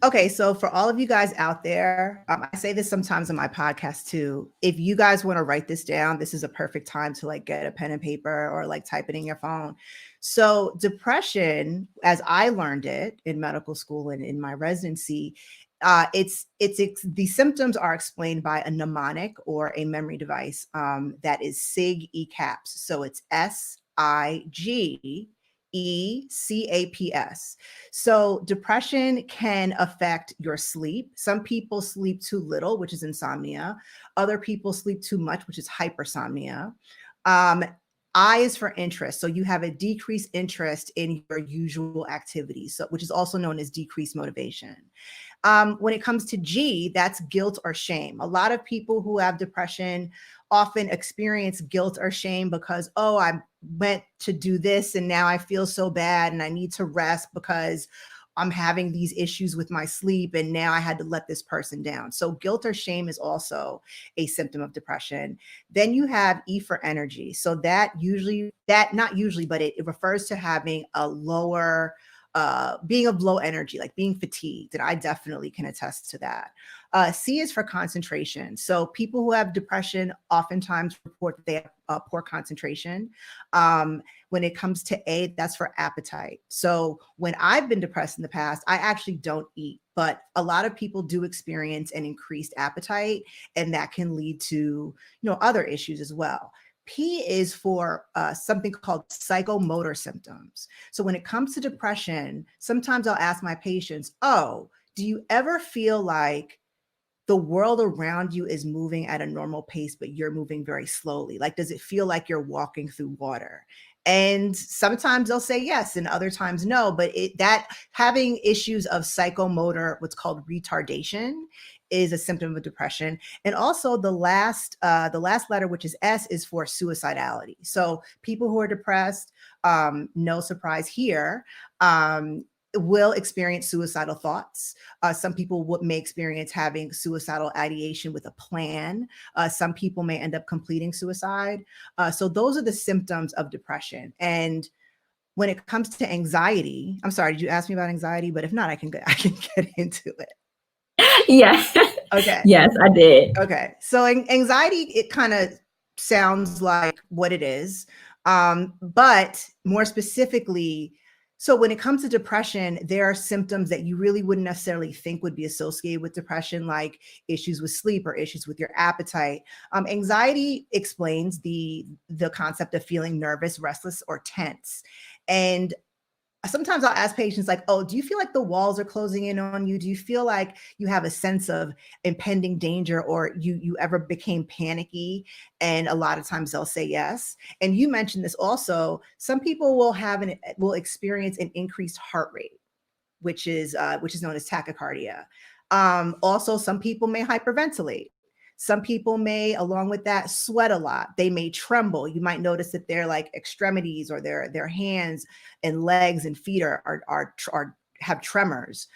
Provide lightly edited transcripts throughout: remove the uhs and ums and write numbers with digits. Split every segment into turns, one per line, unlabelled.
Okay, so for all of you guys out there, I say this sometimes in my podcast too. If you guys want to write this down, this is a perfect time to like get a pen and paper or like type it in your phone. So depression, as I learned it in medical school and in my residency, it's the symptoms are explained by a mnemonic or a memory device that is SIG ECAPS. So it's SIGECAPS. So depression can affect your sleep. Some people sleep too little, which is insomnia. Other people sleep too much, which is hypersomnia. Um, I is for interest. So you have a decreased interest in your usual activities, so which is also known as decreased motivation. When it comes to G, that's guilt or shame. A lot of people who have depression often experience guilt or shame because, oh, I went to do this and now I feel so bad and I need to rest because I'm having these issues with my sleep and now I had to let this person down. So guilt or shame is also a symptom of depression. Then you have E for energy. So that usually, that not usually, but it refers to having a lower being of low energy, like being fatigued. And I definitely can attest to that. C is for concentration. So people who have depression oftentimes report that they have poor concentration. When it comes to A, that's for appetite. So when I've been depressed in the past, I actually don't eat, but a lot of people do experience an increased appetite, and that can lead to, other issues as well. P is for something called psychomotor symptoms. So when it comes to depression, sometimes I'll ask my patients, oh, do you ever feel like the world around you is moving at a normal pace, but you're moving very slowly? Like, does it feel like you're walking through water? And sometimes they'll say yes, and other times no. But that having issues of psychomotor, what's called retardation, is a symptom of depression. And also the last letter, which is S, is for suicidality. So people who are depressed, no surprise here, will experience suicidal thoughts. Some people may experience having suicidal ideation with a plan. Some people may end up completing suicide. So those are the symptoms of depression. And when it comes to anxiety, I'm sorry, did you ask me about anxiety? But if not, I can get into it.
Yeah.
Okay.
Yes, I did.
Okay. So anxiety, it kind of sounds like what it is. But more specifically, so when it comes to depression, there are symptoms that you really wouldn't necessarily think would be associated with depression, like issues with sleep or issues with your appetite. Anxiety explains the concept of feeling nervous, restless, or tense. And sometimes I'll ask patients like, oh, do you feel like the walls are closing in on you? Do you feel like you have a sense of impending danger, or you ever became panicky? And a lot of times they'll say yes. And you mentioned this also. Some people will experience an increased heart rate, which is known as tachycardia. Also, some people may hyperventilate. Some people may, along with that, sweat a lot. They may tremble. You might notice that their like extremities or their hands and legs and feet are have tremors.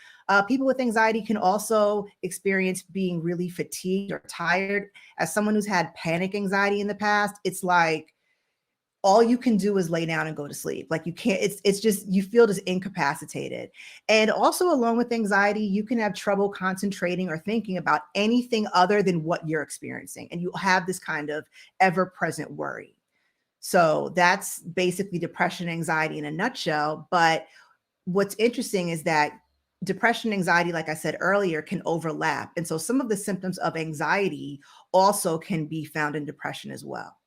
People with anxiety can also experience being really fatigued or tired. As someone who's had panic anxiety in the past, it's like all you can do is lay down and go to sleep. Like you can't, it's just, you feel just incapacitated. And also along with anxiety, you can have trouble concentrating or thinking about anything other than what you're experiencing. And you have this kind of ever present worry. So that's basically depression, anxiety in a nutshell. But what's interesting is that depression, anxiety, like I said earlier, can overlap. And so some of the symptoms of anxiety also can be found in depression as well.